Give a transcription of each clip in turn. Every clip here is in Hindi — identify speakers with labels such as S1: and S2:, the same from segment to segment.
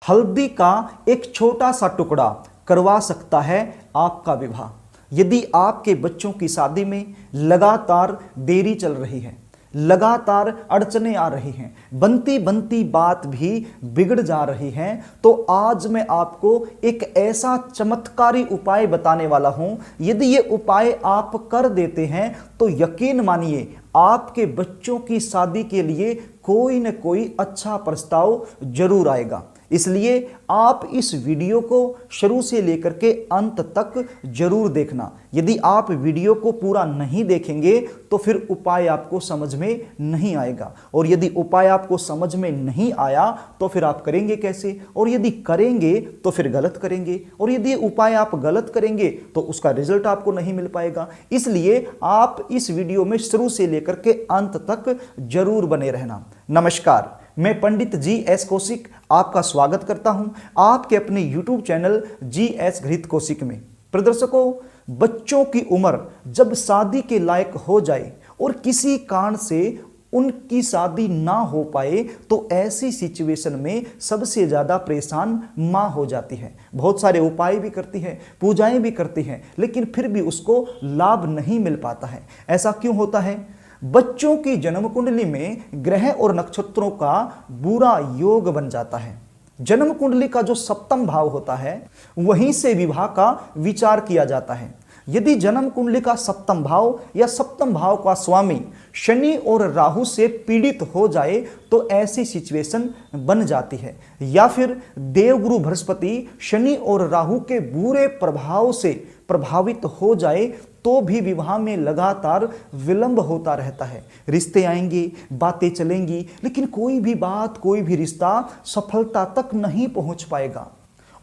S1: हल्दी का एक छोटा सा टुकड़ा करवा सकता है आपका विवाह। यदि आपके बच्चों की शादी में लगातार देरी चल रही है, लगातार अड़चने आ रही हैं, बनती बनती बात भी बिगड़ जा रही है, तो आज मैं आपको एक ऐसा चमत्कारी उपाय बताने वाला हूं। यदि ये उपाय आप कर देते हैं तो यकीन मानिए आपके बच्चों की शादी के लिए कोई न कोई अच्छा प्रस्ताव जरूर आएगा। इसलिए आप इस वीडियो को शुरू से लेकर के अंत तक जरूर देखना। यदि आप वीडियो को पूरा नहीं देखेंगे तो फिर उपाय आपको समझ में नहीं आएगा, और यदि उपाय आपको समझ में नहीं आया तो फिर आप करेंगे कैसे, और यदि करेंगे तो फिर गलत करेंगे, और यदि उपाय आप गलत करेंगे तो उसका रिजल्ट आपको नहीं मिल पाएगा। इसलिए आप इस वीडियो में शुरू से लेकर के अंत तक जरूर बने रहना। नमस्कार, मैं पंडित जी.एस. कौशिक आपका स्वागत करता हूं आपके अपने YouTube चैनल जी.एस. घृत कौशिक में। प्रदर्शकों, बच्चों की उम्र जब शादी के लायक हो जाए और किसी कारण से उनकी शादी ना हो पाए तो ऐसी सिचुएशन में सबसे ज्यादा परेशान मां हो जाती है। बहुत सारे उपाय भी करती है, पूजाएं भी करती है, लेकिन फिर भी उसको लाभ नहीं मिल पाता है। ऐसा क्यों होता है? बच्चों की जन्म कुंडली में ग्रह और नक्षत्रों का बुरा योग बन जाता है। जन्म कुंडली का जो सप्तम भाव होता है वहीं से विवाह का विचार किया जाता है। यदि जन्म कुंडली का सप्तम भाव या सप्तम भाव का स्वामी शनि और राहु से पीड़ित हो जाए तो ऐसी सिचुएशन बन जाती है, या फिर देवगुरु बृहस्पति शनि और राहु के बुरे प्रभाव से प्रभावित हो जाए तो भी विवाह में लगातार विलंब होता रहता है। रिश्ते आएंगे, बातें चलेंगी, लेकिन कोई भी बात, कोई भी रिश्ता सफलता तक नहीं पहुंच पाएगा।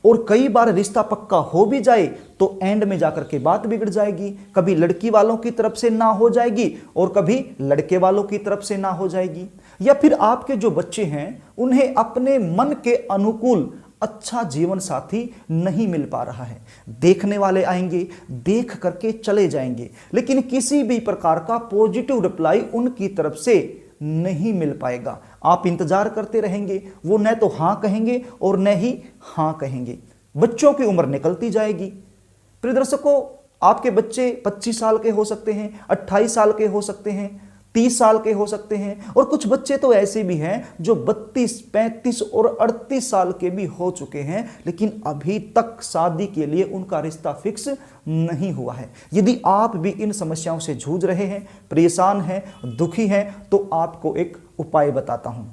S1: और कई बार रिश्ता पक्का हो भी जाए तो एंड में जाकर के बात बिगड़ जाएगी। कभी लड़की वालों की तरफ से ना हो जाएगी और कभी लड़के वालों की तरफ से ना हो जाएगी, या फिर आपके जो बच्चे हैं उन्हें अपने मन के अनुकूल अच्छा जीवन साथी नहीं मिल पा रहा है। देखने वाले आएंगे, देख करके चले जाएंगे, लेकिन किसी भी प्रकार का पॉजिटिव रिप्लाई उनकी तरफ से नहीं मिल पाएगा। आप इंतजार करते रहेंगे, वो न तो हाँ कहेंगे और न ही हाँ कहेंगे। बच्चों की उम्र निकलती जाएगी। प्रिय दर्शकों, आपके बच्चे 25 साल के हो सकते हैं, 28 साल के हो सकते हैं, 30 साल के हो सकते हैं, और कुछ बच्चे तो ऐसे भी हैं जो 32, 35 और 38 साल के भी हो चुके हैं, लेकिन अभी तक शादी के लिए उनका रिश्ता फिक्स नहीं हुआ है। यदि आप भी इन समस्याओं से जूझ रहे हैं, परेशान हैं, दुखी हैं, तो आपको एक उपाय बताता हूं।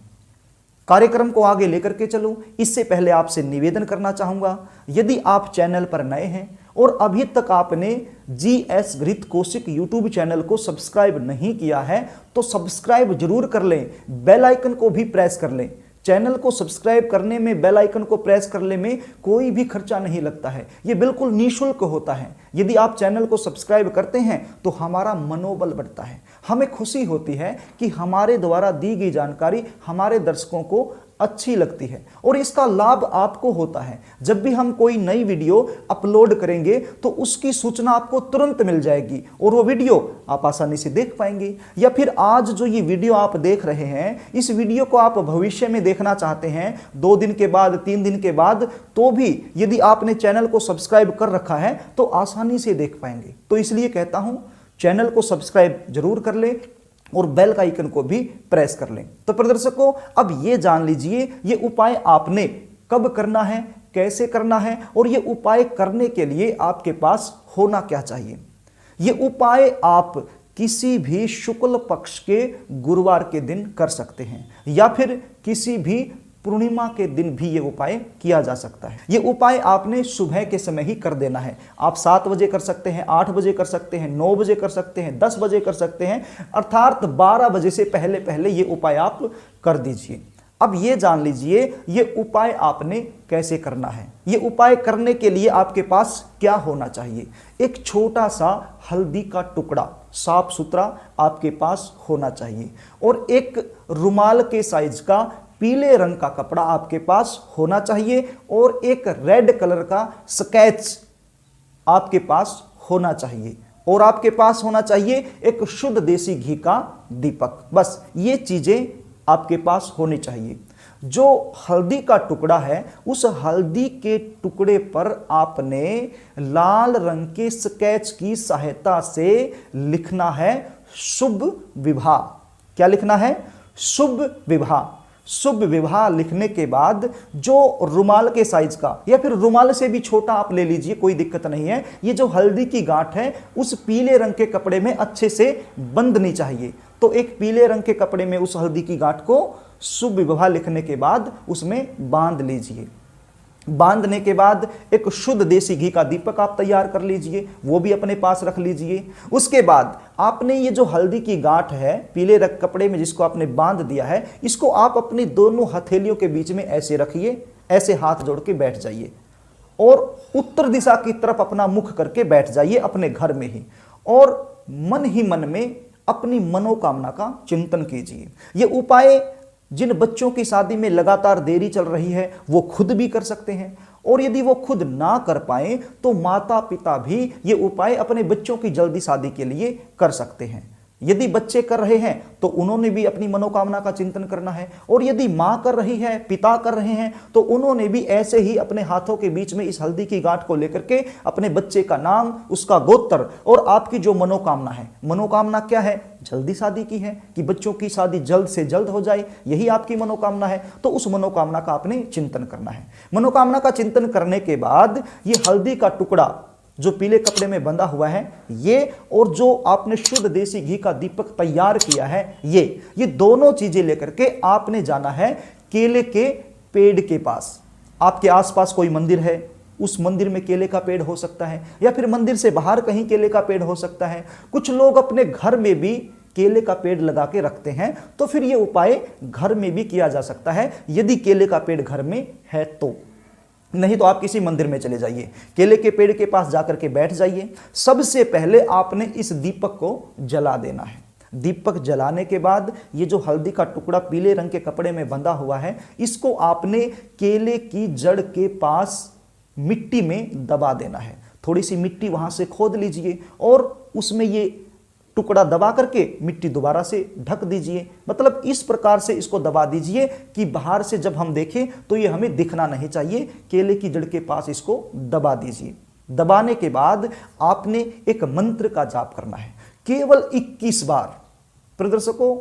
S1: कार्यक्रम को आगे लेकर के चलूं इससे पहले आपसे निवेदन करना चाहूंगा, यदि आप चैनल पर नए हैं और अभी तक आपने जी.एस. घृत कौशिक यूट्यूब चैनल को सब्सक्राइब नहीं किया है तो सब्सक्राइब जरूर कर लें, बेल आइकन को भी प्रेस कर लें। चैनल को सब्सक्राइब करने में, बेल आइकन को प्रेस करने में कोई भी खर्चा नहीं लगता है, ये बिल्कुल निःशुल्क होता है। यदि आप चैनल को सब्सक्राइब करते हैं तो हमारा मनोबल बढ़ता है, हमें खुशी होती है कि हमारे द्वारा दी गई जानकारी हमारे दर्शकों को अच्छी लगती है, और इसका लाभ आपको होता है। जब भी हम कोई नई वीडियो अपलोड करेंगे तो उसकी सूचना आपको तुरंत मिल जाएगी और वो वीडियो आप आसानी से देख पाएंगे। या फिर आज जो ये वीडियो आप देख रहे हैं, इस वीडियो को आप भविष्य में देखना चाहते हैं, 2 दिन के बाद, 3 दिन के बाद, तो भी यदि आपने चैनल को सब्सक्राइब कर रखा है तो आसानी से देख पाएंगे। तो इसलिए कहता हूं, चैनल को सब्सक्राइब जरूर कर लें और बेल का आइकन को भी प्रेस कर लें। तो प्रदर्शकों, अब ये जान लीजिए ये उपाय आपने कब करना है, कैसे करना है, और ये उपाय करने के लिए आपके पास होना क्या चाहिए। ये उपाय आप किसी भी शुक्ल पक्ष के गुरुवार के दिन कर सकते हैं, या फिर किसी भी पूर्णिमा के दिन भी ये उपाय किया जा सकता है। ये उपाय आपने सुबह के समय ही कर देना है। आप 7 बजे कर सकते हैं, 8 बजे कर सकते हैं, 9 बजे कर सकते हैं, 10 बजे कर सकते हैं, अर्थात 12 बजे से पहले पहले ये उपाय आप कर दीजिए। अब ये जान लीजिए ये उपाय आपने कैसे करना है। ये उपाय करने के लिए आपके पास क्या होना चाहिए? एक छोटा सा हल्दी का टुकड़ा साफ सुथरा आपके पास होना चाहिए, और एक रुमाल के साइज का पीले रंग का कपड़ा आपके पास होना चाहिए, और एक रेड कलर का स्केच आपके पास होना चाहिए, और आपके पास होना चाहिए एक शुद्ध देसी घी का दीपक। बस ये चीजें आपके पास होनी चाहिए। जो हल्दी का टुकड़ा है, उस हल्दी के टुकड़े पर आपने लाल रंग के स्केच की सहायता से लिखना है शुभ विवाह। क्या लिखना है? शुभ विवाह। शुभ विवाह लिखने के बाद जो रुमाल के साइज का, या फिर रुमाल से भी छोटा आप ले लीजिए, कोई दिक्कत नहीं है, ये जो हल्दी की गांठ है उस पीले रंग के कपड़े में अच्छे से बंधनी चाहिए। तो एक पीले रंग के कपड़े में उस हल्दी की गांठ को शुभ विवाह लिखने के बाद उसमें बांध लीजिए। बांधने के बाद एक शुद्ध देसी घी का दीपक आप तैयार कर लीजिए, वो भी अपने पास रख लीजिए। उसके बाद आपने ये जो हल्दी की गांठ है पीले रंग कपड़े में जिसको आपने बांध दिया है, इसको आप अपनी दोनों हथेलियों के बीच में ऐसे रखिए, ऐसे हाथ जोड़ के बैठ जाइए और उत्तर दिशा की तरफ अपना मुख करके बैठ जाइए अपने घर में ही, और मन ही मन में अपनी मनोकामना का चिंतन कीजिए। ये उपाय जिन बच्चों की शादी में लगातार देरी चल रही है वो खुद भी कर सकते हैं, और यदि वो खुद ना कर पाए तो माता पिता भी ये उपाय अपने बच्चों की जल्दी शादी के लिए कर सकते हैं। यदि बच्चे कर रहे हैं तो उन्होंने भी अपनी मनोकामना का चिंतन करना है, और यदि माँ कर रही है, पिता कर रहे हैं, तो उन्होंने भी ऐसे ही अपने हाथों के बीच में इस हल्दी की गांठ को लेकर के अपने बच्चे का नाम, उसका गोत्र और आपकी जो मनोकामना है, मनोकामना क्या है? जल्दी शादी की है कि बच्चों की शादी जल्द से जल्द हो जाए, यही आपकी मनोकामना है। तो उस मनोकामना का आपने चिंतन करना है। मनोकामना का चिंतन करने के बाद ये हल्दी का टुकड़ा जो पीले कपड़े में बंधा हुआ है ये, और जो आपने शुद्ध देसी घी का दीपक तैयार किया है ये दोनों चीजें लेकर के आपने जाना है केले के पेड़ के पास। आपके आसपास कोई मंदिर है, उस मंदिर में केले का पेड़ हो सकता है, या फिर मंदिर से बाहर कहीं केले का पेड़ हो सकता है। कुछ लोग अपने घर में भी केले का पेड़ लगा के रखते हैं, तो फिर ये उपाय घर में भी किया जा सकता है यदि केले का पेड़ घर में है तो। नहीं तो आप किसी मंदिर में चले जाइए, केले के पेड़ के पास जाकर के बैठ जाइए। सबसे पहले आपने इस दीपक को जला देना है। दीपक जलाने के बाद ये जो हल्दी का टुकड़ा पीले रंग के कपड़े में बंधा हुआ है, इसको आपने केले की जड़ के पास मिट्टी में दबा देना है। थोड़ी सी मिट्टी वहां से खोद लीजिए और उसमें ये टुकड़ा दबा करके मिट्टी दोबारा से ढक दीजिए। मतलब इस प्रकार से इसको दबा दीजिए कि बाहर से जब हम देखें तो ये हमें दिखना नहीं चाहिए। केले की जड़ के पास इसको दबा दीजिए। दबाने के बाद आपने एक मंत्र का जाप करना है, केवल 21 बार। प्रदर्शकों,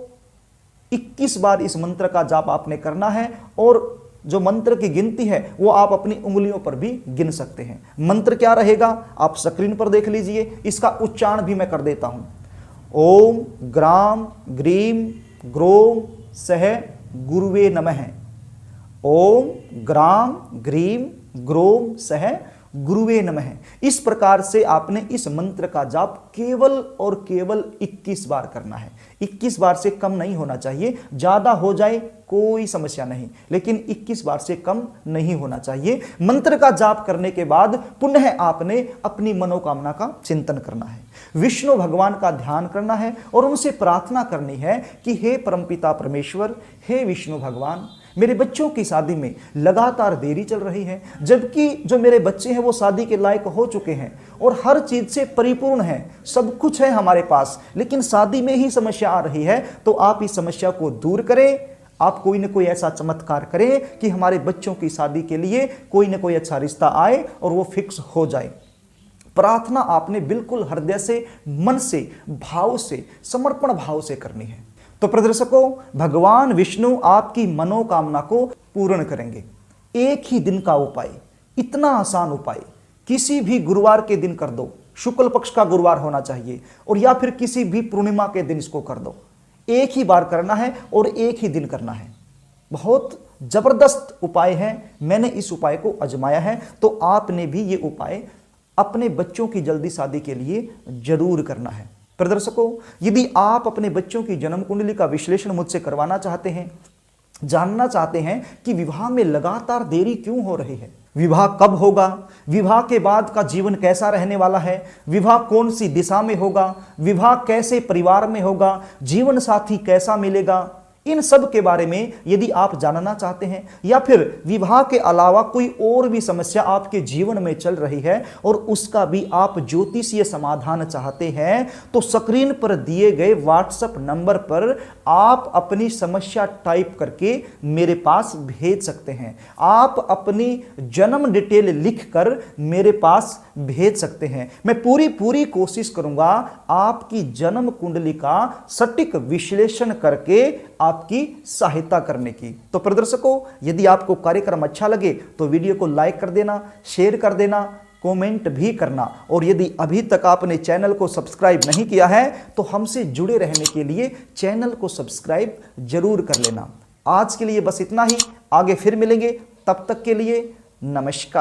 S1: 21 बार इस मंत्र का जाप आपने करना है, और जो मंत्र की गिनती है वो आप अपनी उंगलियों पर भी गिन सकते हैं। मंत्र क्या रहेगा आप स्क्रीन पर देख लीजिए, इसका उच्चारण भी मैं कर देता हूं। ओम ग्राम ग्रीम ग्रोम सह गुरुवे नमः। ओम ग्राम ग्रीम ग्रोम सह गुरुवे नमः। इस प्रकार से आपने इस मंत्र का जाप केवल और केवल 21 बार करना है। 21 बार से कम नहीं होना चाहिए, ज्यादा हो जाए कोई समस्या नहीं, लेकिन 21 बार से कम नहीं होना चाहिए। मंत्र का जाप करने के बाद पुनः आपने अपनी मनोकामना का चिंतन करना है, विष्णु भगवान का ध्यान करना है और उनसे प्रार्थना करनी है कि हे परमपिता परमेश्वर, हे विष्णु भगवान, मेरे बच्चों की शादी में लगातार देरी चल रही है, जबकि जो मेरे बच्चे हैं वो शादी के लायक हो चुके हैं और हर चीज से परिपूर्ण है, सब कुछ है हमारे पास, लेकिन शादी में ही समस्या आ रही है। तो आप इस समस्या को दूर करें, आप कोई ना कोई ऐसा चमत्कार करें कि हमारे बच्चों की शादी के लिए कोई ना कोई अच्छा रिश्ता आए और वो फिक्स हो जाए। प्रार्थना आपने बिल्कुल हृदय से, मन से, भाव से, समर्पण भाव से करनी है। तो प्रदर्शकों, भगवान विष्णु आपकी मनोकामना को पूर्ण करेंगे। एक ही दिन का उपाय, इतना आसान उपाय, किसी भी गुरुवार के दिन कर दो, शुक्ल पक्ष का गुरुवार होना चाहिए, और या फिर किसी भी पूर्णिमा के दिन इसको कर दो। एक ही बार करना है और एक ही दिन करना है। बहुत जबरदस्त उपाय है, मैंने इस उपाय को आजमाया है, तो आपने भी ये उपाय अपने बच्चों की जल्दी शादी के लिए जरूर करना है। प्रदर्शकों, यदि आप अपने बच्चों की जन्म कुंडली का विश्लेषण मुझसे करवाना चाहते हैं, जानना चाहते हैं कि विवाह में लगातार देरी क्यों हो रही है, विवाह कब होगा, विवाह के बाद का जीवन कैसा रहने वाला है, विवाह कौन सी दिशा में होगा, विवाह कैसे परिवार में होगा, जीवन साथी कैसा मिलेगा, इन सब के बारे में यदि आप जानना चाहते हैं या फिर विवाह के अलावा कोई और भी समस्या आपके जीवन में चल रही है और उसका भी आप ज्योतिषीय समाधान चाहते हैं, तो स्क्रीन पर दिए गए व्हाट्सएप नंबर पर आप अपनी समस्या टाइप करके मेरे पास भेज सकते हैं। आप अपनी जन्म डिटेल लिखकर मेरे पास भेज सकते हैं। मैं पूरी कोशिश करूंगा आपकी जन्म कुंडली का सटीक विश्लेषण करके आपकी सहायता करने की। तो प्रदर्शकों, यदि आपको कार्यक्रम अच्छा लगे तो वीडियो को लाइक कर देना, शेयर कर देना, कमेंट भी करना, और यदि अभी तक आपने चैनल को सब्सक्राइब नहीं किया है तो हमसे जुड़े रहने के लिए चैनल को सब्सक्राइब जरूर कर लेना। आज के लिए बस इतना ही, आगे फिर मिलेंगे, तब तक के लिए नमस्कार।